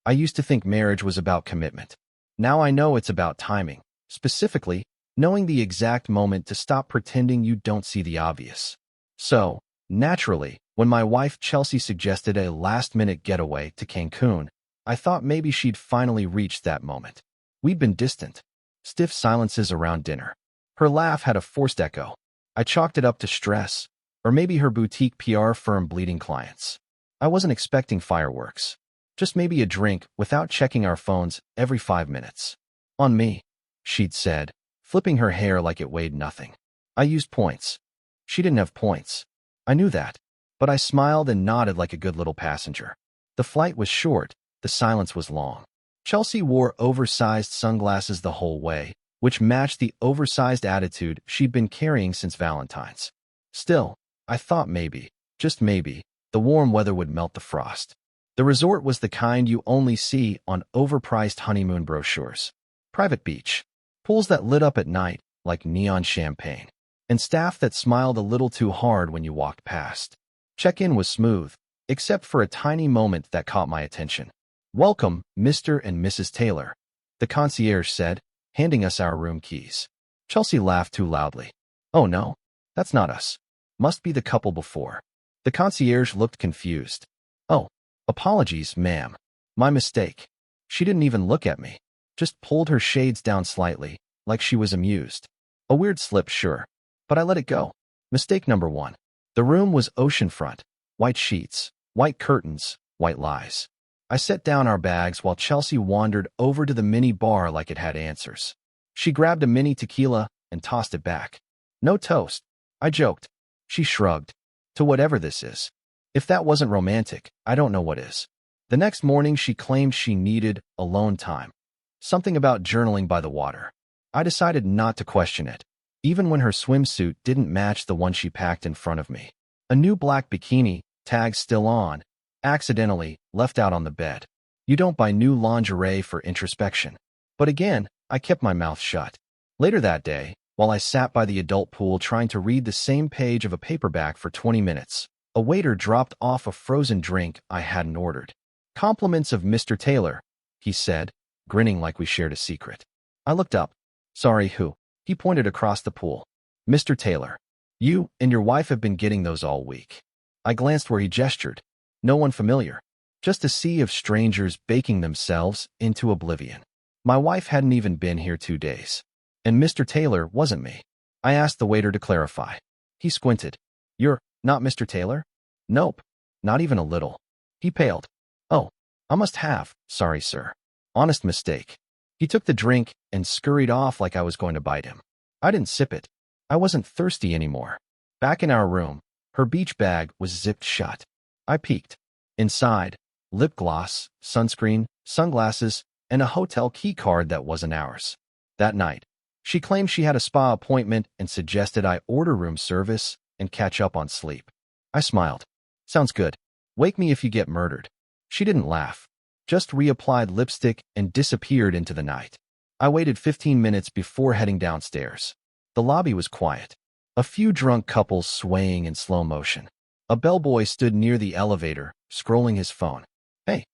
I used to think marriage was about commitment. Now I know it's about timing. Specifically, knowing the exact moment to stop pretending you don't see the obvious. So, naturally, when my wife Chelsea suggested a last-minute getaway to Cancun, I thought maybe she'd finally reached that moment. We'd been distant. Stiff silences around dinner. Her laugh had a forced echo. I chalked it up to stress, or maybe her boutique PR firm bleeding clients. I wasn't expecting fireworks. Just maybe a drink without checking our phones every 5 minutes. On me, she'd said, flipping her hair like it weighed nothing. I used points. She didn't have points. I knew that, but I smiled and nodded like a good little passenger. The flight was short, the silence was long. Chelsea wore oversized sunglasses the whole way, which matched the oversized attitude she'd been carrying since Valentine's. Still, I thought maybe, just maybe, the warm weather would melt the frost. The resort was the kind you only see on overpriced honeymoon brochures. Private beach, pools that lit up at night like neon champagne, and staff that smiled a little too hard when you walked past. Check-in was smooth, except for a tiny moment that caught my attention. "Welcome, Mr. and Mrs. Taylor," the concierge said, handing us our room keys. Chelsea laughed too loudly. "Oh no, that's not us. Must be the couple before." The concierge looked confused. "Oh, apologies, ma'am. My mistake." She didn't even look at me, just pulled her shades down slightly, like she was amused. A weird slip, sure, but I let it go. Mistake number one. The room was oceanfront. White sheets, white curtains, white lies. I set down our bags while Chelsea wandered over to the mini bar like it had answers. She grabbed a mini tequila and tossed it back. "No toast," I joked. She shrugged. "To whatever this is. If that wasn't romantic, I don't know what is." The next morning she claimed she needed alone time. Something about journaling by the water. I decided not to question it, even when her swimsuit didn't match the one she packed in front of me. A new black bikini, tag still on, accidentally left out on the bed. You don't buy new lingerie for introspection. But again, I kept my mouth shut. Later that day, while I sat by the adult pool trying to read the same page of a paperback for 20 minutes, a waiter dropped off a frozen drink I hadn't ordered. "Compliments of Mr. Taylor," he said, grinning like we shared a secret. I looked up. "Sorry, who?" He pointed across the pool. "Mr. Taylor. You and your wife have been getting those all week." I glanced where he gestured. No one familiar. Just a sea of strangers baking themselves into oblivion. My wife hadn't even been here 2 days. And Mr. Taylor wasn't me. I asked the waiter to clarify. He squinted. "You're not Mr. Taylor?" "Nope. Not even a little." He paled. "Oh, I must have. Sorry, sir. Honest mistake." He took the drink and scurried off like I was going to bite him. I didn't sip it. I wasn't thirsty anymore. Back in our room, her beach bag was zipped shut. I peeked. Inside, lip gloss, sunscreen, sunglasses, and a hotel key card that wasn't ours. That night, she claimed she had a spa appointment and suggested I order room service and catch up on sleep. I smiled. "Sounds good. Wake me if you get murdered." She didn't laugh, just reapplied lipstick and disappeared into the night. I waited 15 minutes before heading downstairs. The lobby was quiet. A few drunk couples swaying in slow motion. A bellboy stood near the elevator, scrolling his phone. "Hey,"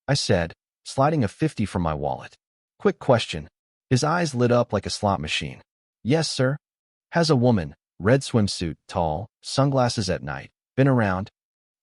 I said, sliding a 50 from my wallet. "Quick question." His eyes lit up like a slot machine. "Yes, sir." "Has a woman, red swimsuit, tall, sunglasses at night, been around?"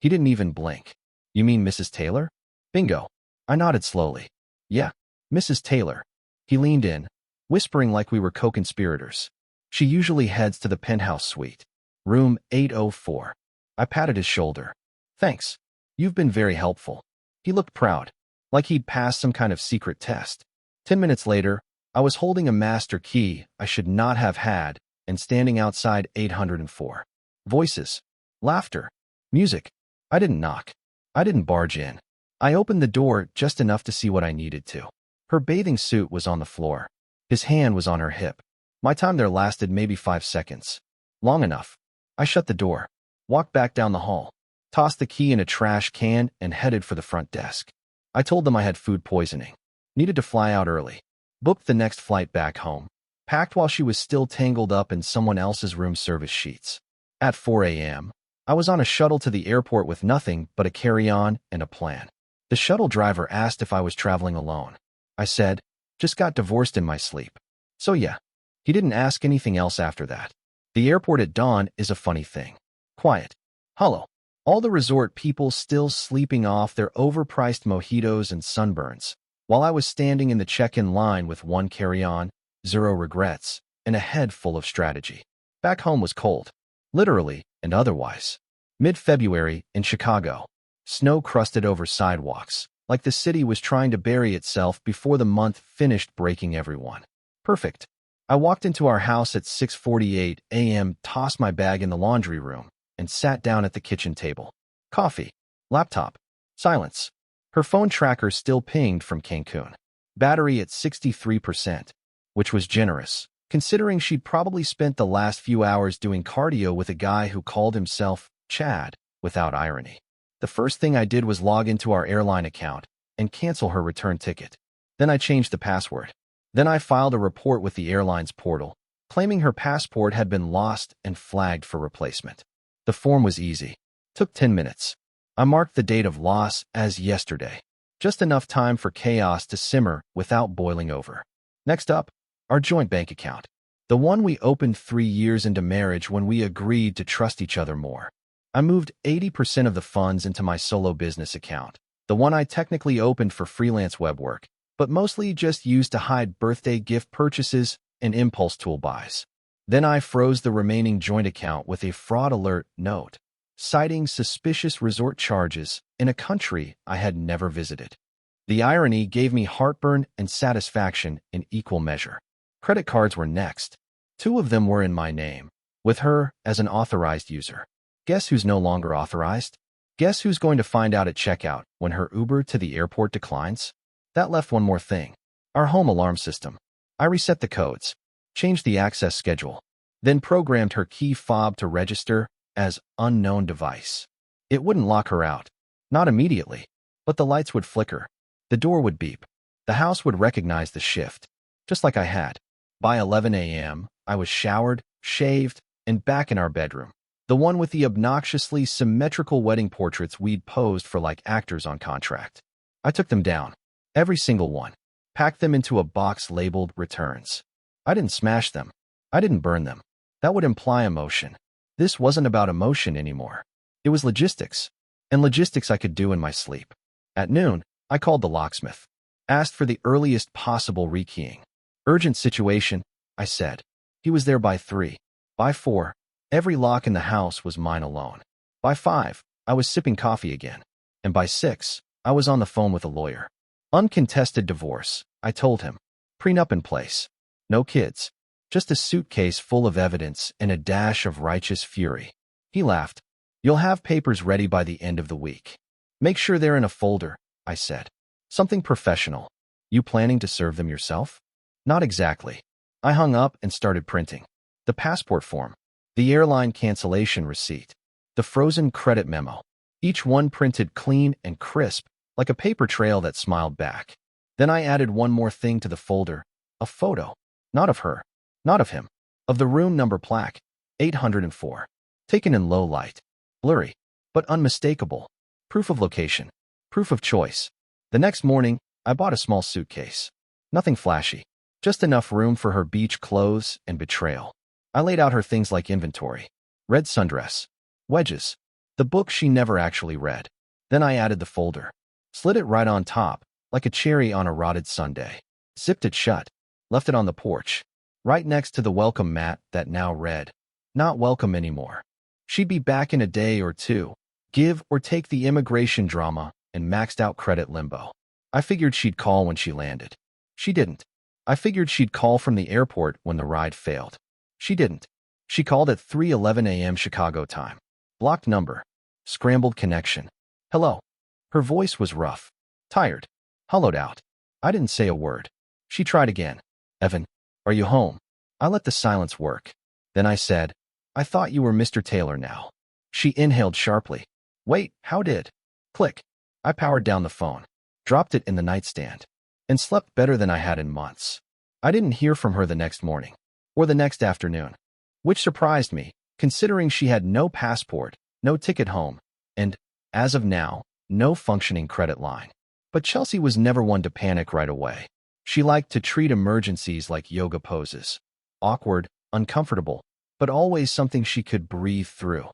He didn't even blink. "You mean Mrs. Taylor?" "Bingo." I nodded slowly. "Yeah, Mrs. Taylor." He leaned in, whispering like we were co-conspirators. "She usually heads to the penthouse suite. Room 804. I patted his shoulder. "Thanks. You've been very helpful." He looked proud, like he'd passed some kind of secret test. 10 minutes later, I was holding a master key I should not have had and standing outside 804. Voices. Laughter. Music. I didn't knock. I didn't barge in. I opened the door just enough to see what I needed to. Her bathing suit was on the floor. His hand was on her hip. My time there lasted maybe 5 seconds. Long enough. I shut the door, walked back down the hall, tossed the key in a trash can, and headed for the front desk. I told them I had food poisoning. Needed to fly out early. Booked the next flight back home. Packed while she was still tangled up in someone else's room service sheets. At 4 a.m., I was on a shuttle to the airport with nothing but a carry-on and a plan. The shuttle driver asked if I was traveling alone. I said, just got divorced in my sleep. So yeah. He didn't ask anything else after that. The airport at dawn is a funny thing. Quiet. Hollow. All the resort people still sleeping off their overpriced mojitos and sunburns, while I was standing in the check-in line with one carry-on, zero regrets, and a head full of strategy. Back home was cold. Literally and otherwise. Mid-February in Chicago. Snow crusted over sidewalks, like the city was trying to bury itself before the month finished breaking everyone. Perfect. I walked into our house at 6:48 a.m., tossed my bag in the laundry room, and sat down at the kitchen table. Coffee. Laptop. Silence. Her phone tracker still pinged from Cancun. Battery at 63%, which was generous, considering she'd probably spent the last few hours doing cardio with a guy who called himself Chad, without irony. The first thing I did was log into our airline account and cancel her return ticket. Then I changed the password. Then I filed a report with the airline's portal, claiming her passport had been lost and flagged for replacement. The form was easy. Took 10 minutes. I marked the date of loss as yesterday. Just enough time for chaos to simmer without boiling over. Next up, our joint bank account. The one we opened 3 years into marriage when we agreed to trust each other more. I moved 80% of the funds into my solo business account, the one I technically opened for freelance web work, but mostly just used to hide birthday gift purchases and impulse tool buys. Then I froze the remaining joint account with a fraud alert note, citing suspicious resort charges in a country I had never visited. The irony gave me heartburn and satisfaction in equal measure. Credit cards were next. 2 of them were in my name, with her as an authorized user. Guess who's no longer authorized? Guess who's going to find out at checkout when her Uber to the airport declines? That left one more thing. Our home alarm system. I reset the codes, changed the access schedule, then programmed her key fob to register as unknown device. It wouldn't lock her out. Not immediately, but the lights would flicker. The door would beep. The house would recognize the shift, just like I had. By 11 a.m., I was showered, shaved, and back in our bedroom. The one with the obnoxiously symmetrical wedding portraits we'd posed for like actors on contract. I took them down. Every single one. Packed them into a box labeled returns. I didn't smash them. I didn't burn them. That would imply emotion. This wasn't about emotion anymore. It was logistics. And logistics I could do in my sleep. At noon, I called the locksmith. Asked for the earliest possible rekeying. Urgent situation, I said. He was there by 3. By 4, every lock in the house was mine alone. By 5, I was sipping coffee again. And by 6, I was on the phone with a lawyer. Uncontested divorce, I told him. Prenup in place. No kids. Just a suitcase full of evidence and a dash of righteous fury. He laughed. You'll have papers ready by the end of the week. Make sure they're in a folder, I said. Something professional. You planning to serve them yourself? Not exactly. I hung up and started printing. The passport form. The airline cancellation receipt. The frozen credit memo. Each one printed clean and crisp, like a paper trail that smiled back. Then I added one more thing to the folder. A photo. Not of her. Not of him. Of the room number plaque. 804. Taken in low light. Blurry, but unmistakable. Proof of location. Proof of choice. The next morning, I bought a small suitcase. Nothing flashy. Just enough room for her beach clothes and betrayal. I laid out her things like inventory. Red sundress. Wedges. The book she never actually read. Then I added the folder. Slid it right on top, like a cherry on a rotted sundae. Zipped it shut. Left it on the porch. Right next to the welcome mat that now read, "Not welcome anymore." She'd be back in a day or two. Give or take the immigration drama and maxed out credit limbo. I figured she'd call when she landed. She didn't. I figured she'd call from the airport when the ride failed. She didn't. She called at 3:11 a.m. Chicago time. Blocked number. Scrambled connection. Hello. Her voice was rough. Tired. Hollowed out. I didn't say a word. She tried again. Evan, are you home? I let the silence work. Then I said, I thought you were Mr. Taylor now. She inhaled sharply. Wait, how did? Click. I powered down the phone, dropped it in the nightstand, and slept better than I had in months. I didn't hear from her the next morning, or the next afternoon, which surprised me, considering she had no passport, no ticket home, and, as of now, no functioning credit line. But Chelsea was never one to panic right away. She liked to treat emergencies like yoga poses. Awkward, uncomfortable, but always something she could breathe through.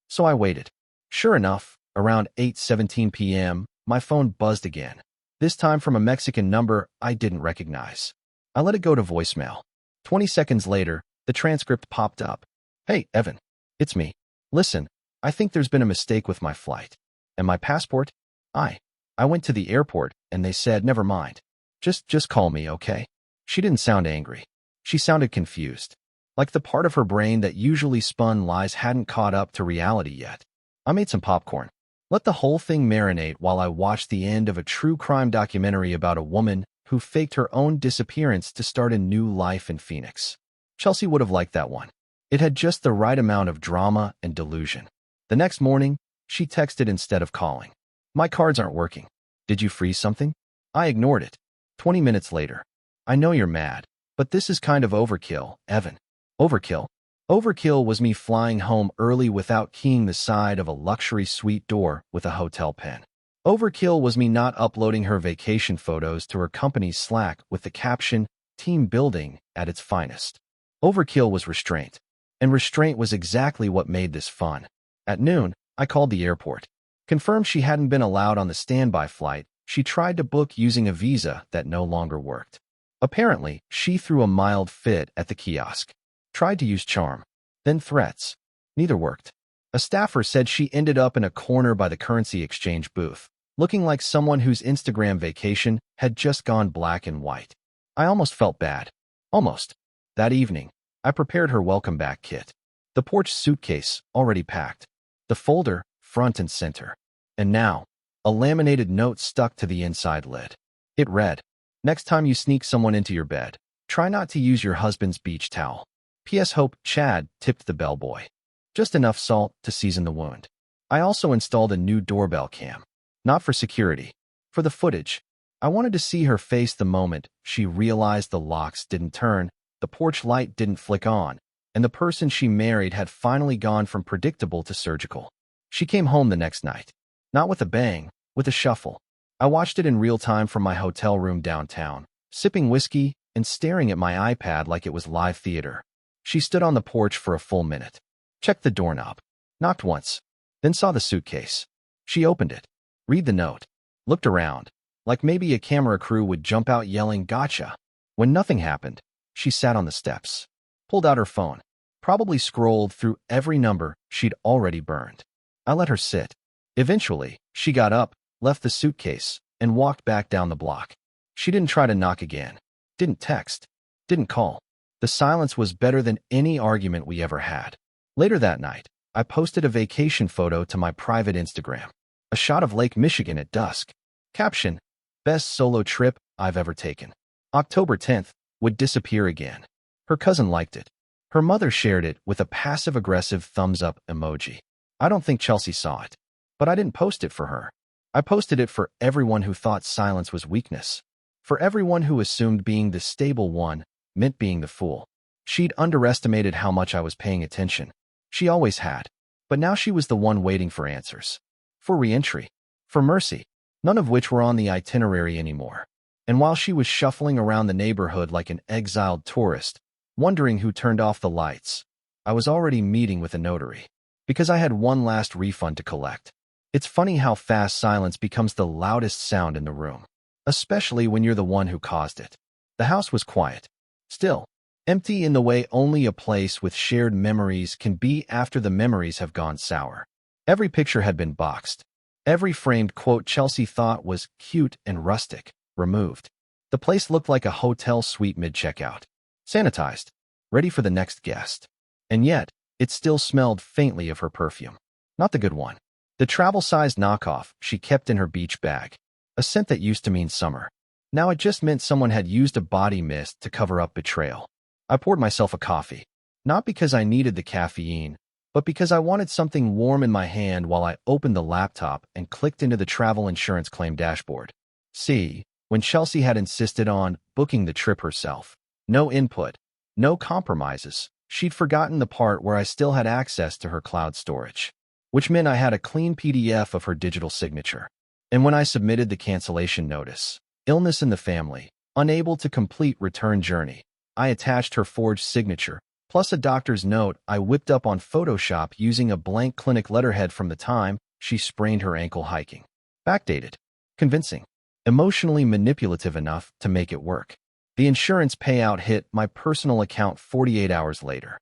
So I waited. Sure enough, around 8:17 p.m., my phone buzzed again. This time from a Mexican number I didn't recognize. I let it go to voicemail. 20 seconds later, the transcript popped up. "Hey, Evan. It's me. Listen, I think there's been a mistake with my flight. And my passport? I went to the airport, and they said, never mind. Just call me, okay?" She didn't sound angry. She sounded confused. Like the part of her brain that usually spun lies hadn't caught up to reality yet. I made some popcorn. Let the whole thing marinate while I watched the end of a true crime documentary about a woman who faked her own disappearance to start a new life in Phoenix. Chelsea would have liked that one. It had just the right amount of drama and delusion. The next morning, she texted instead of calling. "My cards aren't working. Did you freeze something?" I ignored it. 20 minutes later. "I know you're mad, but this is kind of overkill, Evan." Overkill? Overkill was me flying home early without keying the side of a luxury suite door with a hotel pen. Overkill was me not uploading her vacation photos to her company's Slack with the caption, "Team building at its finest." Overkill was restraint. And restraint was exactly what made this fun. At noon, I called the airport. Confirmed she hadn't been allowed on the standby flight. She tried to book using a visa that no longer worked. Apparently, she threw a mild fit at the kiosk. Tried to use charm. Then threats. Neither worked. A staffer said she ended up in a corner by the currency exchange booth, looking like someone whose Instagram vacation had just gone black and white. I almost felt bad. Almost. That evening, I prepared her welcome back kit. The porch suitcase, already packed. The folder, front and center. And now, a laminated note stuck to the inside lid. It read, "Next time you sneak someone into your bed, try not to use your husband's beach towel. P.S. Hope Chad tipped the bellboy." Just enough salt to season the wound. I also installed a new doorbell cam. Not for security. For the footage. I wanted to see her face the moment she realized the locks didn't turn, the porch light didn't flick on, and the person she married had finally gone from predictable to surgical. She came home the next night. Not with a bang, with a shuffle. I watched it in real time from my hotel room downtown, sipping whiskey and staring at my iPad like it was live theater. She stood on the porch for a full minute. Checked the doorknob. Knocked once. Then saw the suitcase. She opened it. Read the note. Looked around. Like maybe a camera crew would jump out yelling, "Gotcha." When nothing happened, she sat on the steps. Pulled out her phone. Probably scrolled through every number she'd already burned. I let her sit. Eventually, she got up, left the suitcase, and walked back down the block. She didn't try to knock again. Didn't text. Didn't call. The silence was better than any argument we ever had. Later that night, I posted a vacation photo to my private Instagram. A shot of Lake Michigan at dusk. Caption, "Best solo trip I've ever taken." October 10th, would disappear again. Her cousin liked it. Her mother shared it with a passive-aggressive thumbs-up emoji. I don't think Chelsea saw it. But I didn't post it for her. I posted it for everyone who thought silence was weakness. For everyone who assumed being the stable one meant being the fool. She'd underestimated how much I was paying attention. She always had. But now she was the one waiting for answers. For re-entry. For mercy. None of which were on the itinerary anymore. And while she was shuffling around the neighborhood like an exiled tourist, wondering who turned off the lights, I was already meeting with a notary. Because I had one last refund to collect. It's funny how fast silence becomes the loudest sound in the room. Especially when you're the one who caused it. The house was quiet. Still, empty in the way only a place with shared memories can be after the memories have gone sour. Every picture had been boxed. Every framed quote Chelsea thought was cute and rustic, removed. The place looked like a hotel suite mid-checkout. Sanitized. Ready for the next guest. And yet, it still smelled faintly of her perfume. Not the good one. The travel-sized knockoff she kept in her beach bag. A scent that used to mean summer. Now it just meant someone had used a body mist to cover up betrayal. I poured myself a coffee. Not because I needed the caffeine, but because I wanted something warm in my hand while I opened the laptop and clicked into the travel insurance claim dashboard. See, when Chelsea had insisted on booking the trip herself. No input. No compromises. She'd forgotten the part where I still had access to her cloud storage. Which meant I had a clean PDF of her digital signature. And when I submitted the cancellation notice, illness in the family, unable to complete return journey, I attached her forged signature, plus a doctor's note I whipped up on Photoshop using a blank clinic letterhead from the time she sprained her ankle hiking. Backdated. Convincing. Emotionally manipulative enough to make it work. The insurance payout hit my personal account 48 hours later.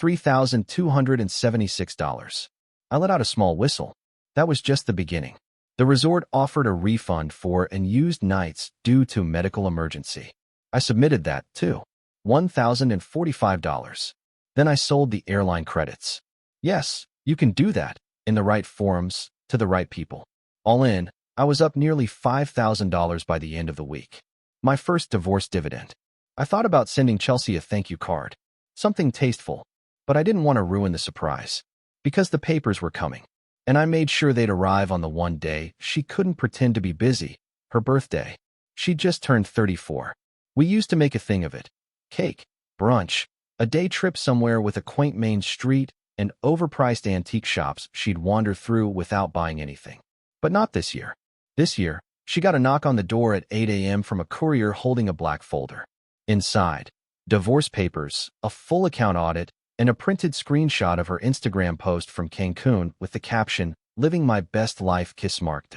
$3,276. I let out a small whistle. That was just the beginning. The resort offered a refund for unused nights due to medical emergency. I submitted that, too. $1,045. Then I sold the airline credits. Yes, you can do that, in the right forums, to the right people. All in, I was up nearly $5,000 by the end of the week. My first divorce dividend. I thought about sending Chelsea a thank you card. Something tasteful. But I didn't want to ruin the surprise. Because the papers were coming. And I made sure they'd arrive on the one day she couldn't pretend to be busy, her birthday. She'd just turned 34. We used to make a thing of it. Cake, brunch, a day trip somewhere with a quaint main street, and overpriced antique shops she'd wander through without buying anything. But not this year. This year, she got a knock on the door at 8 a.m. from a courier holding a black folder. Inside, divorce papers, a full account audit, and a printed screenshot of her Instagram post from Cancun with the caption, "Living my best life, kiss marked."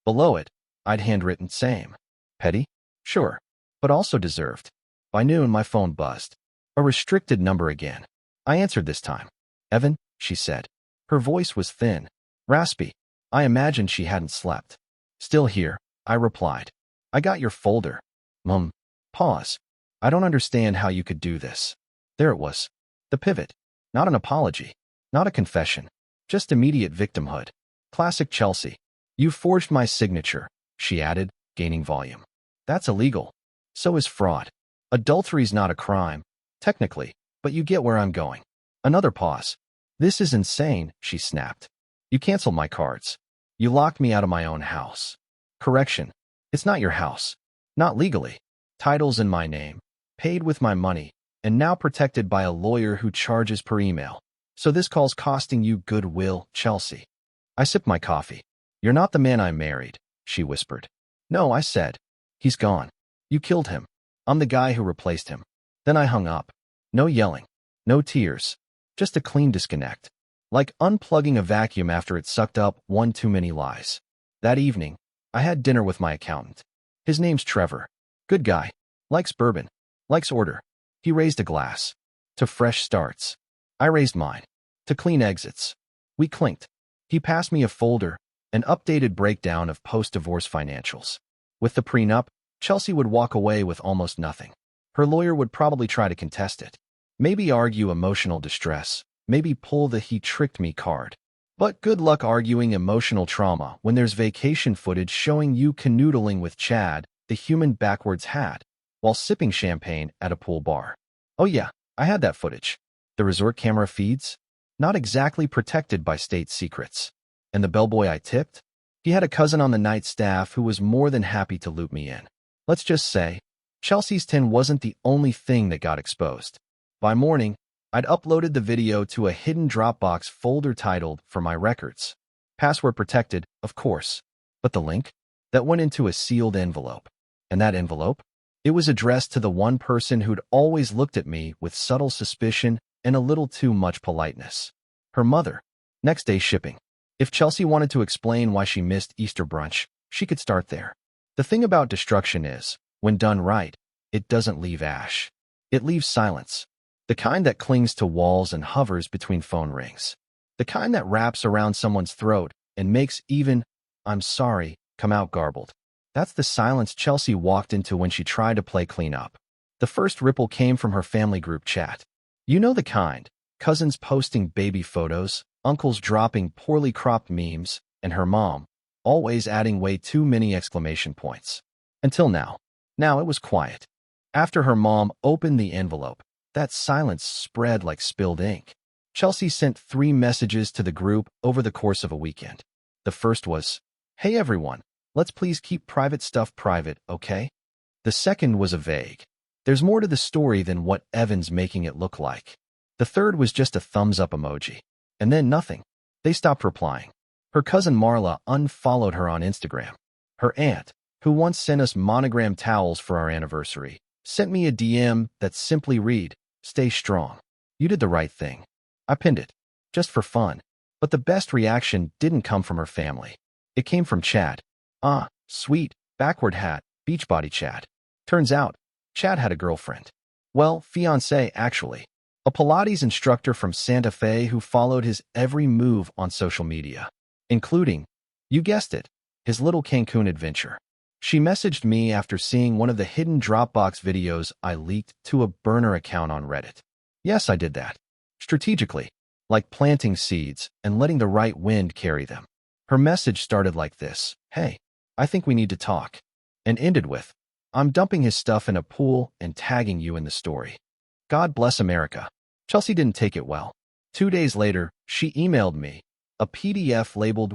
Below it, I'd handwritten, "Same. Petty? Sure. But also deserved." By noon, my phone buzzed. A restricted number again. I answered this time. "Evan," she said. Her voice was thin, raspy. I imagined she hadn't slept. "Still here," I replied. "I got your folder." Pause. "I don't understand how you could do this." There it was. The pivot. Not an apology. Not a confession. Just immediate victimhood. Classic Chelsea. "You forged my signature," she added, gaining volume. "That's illegal. So is fraud. Adultery's not a crime, technically, but you get where I'm going." Another pause. "This is insane," she snapped. "You canceled my cards. You locked me out of my own house." Correction. It's not your house. Not legally. Title's in my name. Paid with my money. And now protected by a lawyer who charges per email. So this call's costing you goodwill, Chelsea. I sipped my coffee. "You're not the man I married," she whispered. "No," I said. "He's gone. You killed him. I'm the guy who replaced him." Then I hung up. No yelling. No tears. Just a clean disconnect. Like unplugging a vacuum after it sucked up one too many lies. That evening, I had dinner with my accountant. His name's Trevor. Good guy. Likes bourbon. Likes order. He raised a glass. To fresh starts. I raised mine. To clean exits. We clinked. He passed me a folder, an updated breakdown of post-divorce financials. With the prenup, Chelsea would walk away with almost nothing. Her lawyer would probably try to contest it. Maybe argue emotional distress. Maybe pull the "he tricked me" card. But good luck arguing emotional trauma when there's vacation footage showing you canoodling with Chad, the human backwards hat, while sipping champagne at a pool bar. Oh yeah, I had that footage. The resort camera feeds? Not exactly protected by state secrets. And the bellboy I tipped? He had a cousin on the night staff who was more than happy to loop me in. Let's just say, Chelsea's tin wasn't the only thing that got exposed. By morning, I'd uploaded the video to a hidden Dropbox folder titled "For My Records." Password protected, of course. But the link? That went into a sealed envelope. And that envelope? It was addressed to the one person who'd always looked at me with subtle suspicion and a little too much politeness. Her mother. Next day shipping. If Chelsea wanted to explain why she missed Easter brunch, she could start there. The thing about destruction is, when done right, it doesn't leave ash. It leaves silence. The kind that clings to walls and hovers between phone rings. The kind that wraps around someone's throat and makes even, "I'm sorry," come out garbled. That's the silence Chelsea walked into when she tried to play cleanup. The first ripple came from her family group chat. You know the kind. Cousins posting baby photos, uncles dropping poorly cropped memes, and her mom, always adding way too many exclamation points. Until now. Now it was quiet. After her mom opened the envelope, that silence spread like spilled ink. Chelsea sent 3 messages to the group over the course of a weekend. The first was, "Hey everyone, let's please keep private stuff private, okay?" The second was a vague, "There's more to the story than what Evan's making it look like." The third was just a thumbs up emoji. And then nothing. They stopped replying. Her cousin Marla unfollowed her on Instagram. Her aunt, who once sent us monogrammed towels for our anniversary, sent me a DM that simply read, "Stay strong. You did the right thing." I pinned it, just for fun. But the best reaction didn't come from her family. It came from Chad. Ah, sweet, backward hat, Beachbody Chad. Turns out, Chad had a girlfriend. Well, fiancé, actually. A Pilates instructor from Santa Fe who followed his every move on social media, including, you guessed it, his little Cancun adventure. She messaged me after seeing one of the hidden Dropbox videos I leaked to a burner account on Reddit. Yes, I did that. Strategically, like planting seeds and letting the right wind carry them. Her message started like this: "Hey, I think we need to talk," and ended with, "I'm dumping his stuff in a pool and tagging you in the story." God bless America. Chelsea didn't take it well. 2 days later, she emailed me a PDF labeled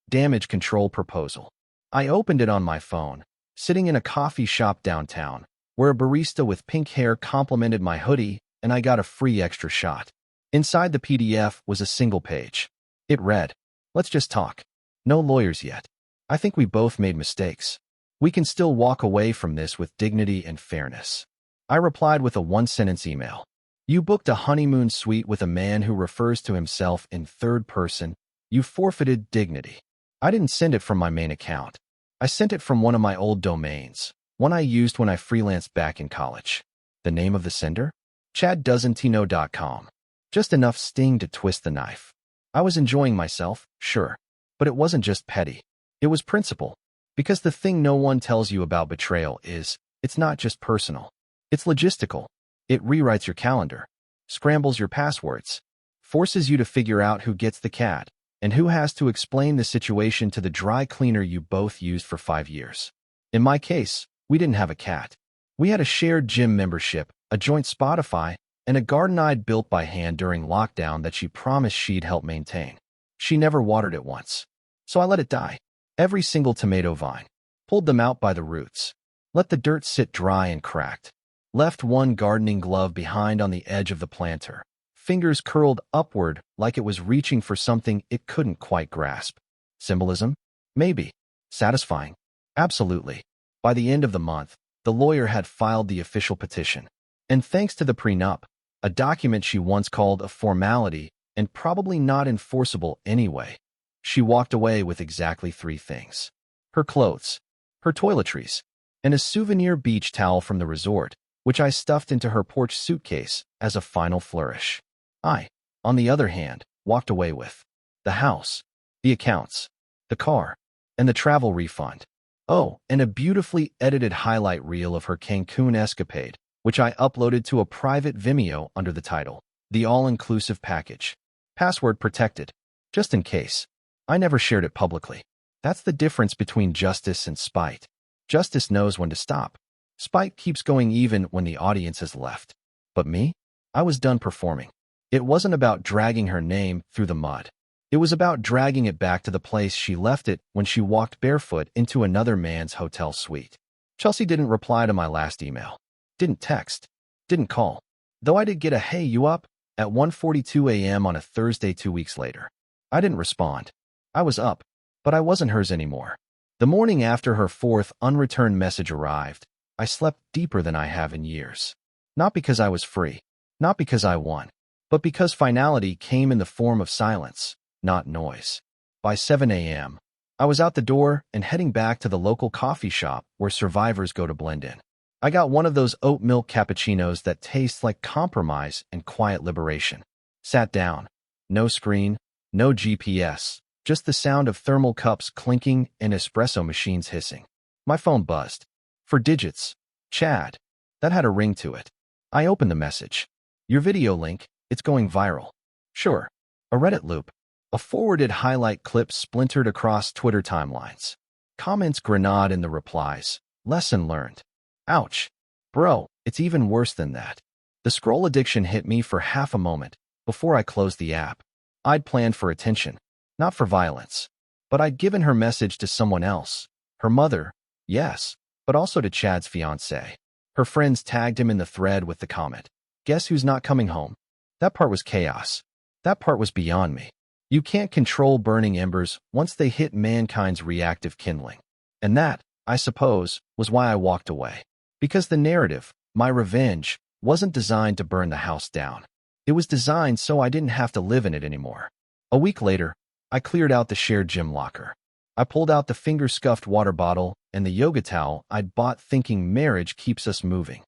Damage Control Proposal. I opened it on my phone, sitting in a coffee shop downtown, where a barista with pink hair complimented my hoodie and I got a free extra shot. Inside the PDF was a single page. It read, "Let's just talk. No lawyers yet. I think we both made mistakes. We can still walk away from this with dignity and fairness." I replied with a one-sentence email. "You booked a honeymoon suite with a man who refers to himself in third person. You forfeited dignity." I didn't send it from my main account. I sent it from one of my old domains, one I used when I freelanced back in college. The name of the sender? ChadDoesn'tKnow.com. Just enough sting to twist the knife. I was enjoying myself, sure, but it wasn't just petty. It was principle. Because the thing no one tells you about betrayal is, it's not just personal. It's logistical. It rewrites your calendar, scrambles your passwords, forces you to figure out who gets the cat, and who has to explain the situation to the dry cleaner you both used for 5 years. In my case, we didn't have a cat. We had a shared gym membership, a joint Spotify, and a garden I'd built by hand during lockdown that she promised she'd help maintain. She never watered it once. So I let it die. Every single tomato vine. Pulled them out by the roots. Let the dirt sit dry and cracked. Left one gardening glove behind on the edge of the planter. Fingers curled upward like it was reaching for something it couldn't quite grasp. Symbolism? Maybe. Satisfying? Absolutely. By the end of the month, the lawyer had filed the official petition. And thanks to the prenup, a document she once called a formality and probably not enforceable anyway, she walked away with exactly 3 things: her clothes, her toiletries, and a souvenir beach towel from the resort, which I stuffed into her porch suitcase as a final flourish. I, on the other hand, walked away with the house, the accounts, the car, and the travel refund. Oh, and a beautifully edited highlight reel of her Cancun escapade, which I uploaded to a private Vimeo under the title, "The All-Inclusive Package." Password protected, just in case. I never shared it publicly. That's the difference between justice and spite. Justice knows when to stop. Spite keeps going even when the audience has left. But me? I was done performing. It wasn't about dragging her name through the mud. It was about dragging it back to the place she left it when she walked barefoot into another man's hotel suite. Chelsea didn't reply to my last email. Didn't text. Didn't call. Though I did get a "Hey, you up?" at 1:42 a.m. on a Thursday 2 weeks later. I didn't respond. I was up, but I wasn't hers anymore. The morning after her 4th unreturned message arrived, I slept deeper than I have in years. Not because I was free, not because I won, but because finality came in the form of silence, not noise. By 7 a.m., I was out the door and heading back to the local coffee shop where survivors go to blend in. I got one of those oat milk cappuccinos that taste like compromise and quiet liberation. Sat down. No screen, no GPS, just the sound of thermal cups clinking and espresso machines hissing. My phone buzzed. For digits. Chad. That had a ring to it. I opened the message. "Your video link, it's going viral." Sure. A Reddit loop. A forwarded highlight clip splintered across Twitter timelines. Comments grenade in the replies. Lesson learned. Ouch. Bro, it's even worse than that. The scroll addiction hit me for half a moment before I closed the app. I'd planned for attention, not for violence. But I'd given her message to someone else. Her mother, yes, but also to Chad's fiancé. Her friends tagged him in the thread with the comment, "Guess who's not coming home?" That part was chaos. That part was beyond me. You can't control burning embers once they hit mankind's reactive kindling. And that, I suppose, was why I walked away. Because the narrative, my revenge, wasn't designed to burn the house down. It was designed so I didn't have to live in it anymore. A week later, I cleared out the shared gym locker. I pulled out the finger-scuffed water bottle and the yoga towel I'd bought thinking marriage keeps us moving.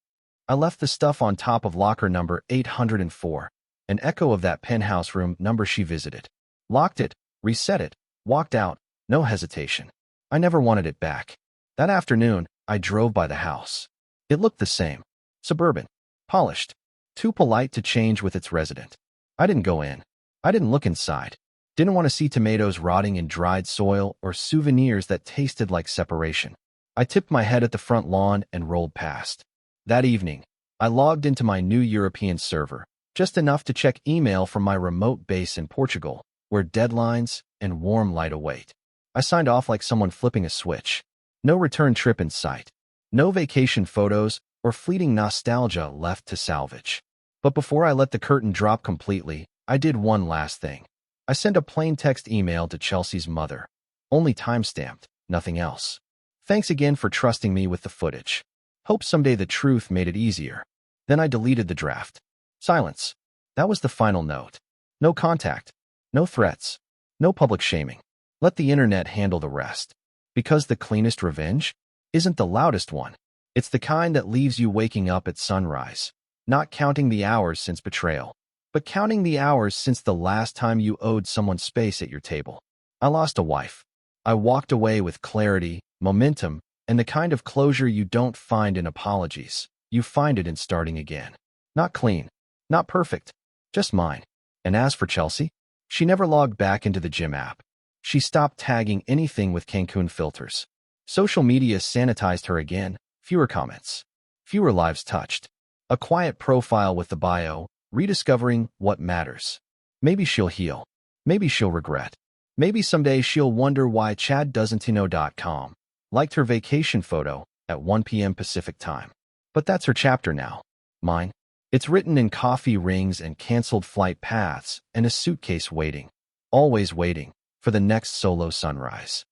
I left the stuff on top of locker number 804, an echo of that penthouse room number she visited. Locked it, reset it, walked out, no hesitation. I never wanted it back. That afternoon, I drove by the house. It looked the same. Suburban. Polished. Too polite to change with its resident. I didn't go in. I didn't look inside. Didn't want to see tomatoes rotting in dried soil or souvenirs that tasted like separation. I tipped my head at the front lawn and rolled past. That evening, I logged into my new European server, just enough to check email from my remote base in Portugal, where deadlines and warm light await. I signed off like someone flipping a switch. No return trip in sight. No vacation photos or fleeting nostalgia left to salvage. But before I let the curtain drop completely, I did one last thing. I sent a plain text email to Chelsea's mother. Only time-stamped, nothing else. Thanks again for trusting me with the footage. Hope someday the truth made it easier. Then I deleted the draft. Silence. That was the final note. No contact. No threats. No public shaming. Let the internet handle the rest. Because the cleanest revenge isn't the loudest one. It's the kind that leaves you waking up at sunrise, not counting the hours since betrayal, but counting the hours since the last time you owed someone space at your table. I lost a wife. I walked away with clarity, momentum, and the kind of closure you don't find in apologies. You find it in starting again. Not clean, not perfect, just mine. And as for Chelsea, she never logged back into the gym app. She stopped tagging anything with Cancun filters. Social media sanitized her again. Fewer comments. Fewer lives touched. A quiet profile with the bio, rediscovering what matters. Maybe she'll heal. Maybe she'll regret. Maybe someday she'll wonder why chaddoesn'tknow.com liked her vacation photo at 1 p.m. Pacific time. But that's her chapter now. Mine. It's written in coffee rings and canceled flight paths and a suitcase waiting. Always waiting for the next solo sunrise.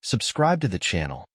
Subscribe to the channel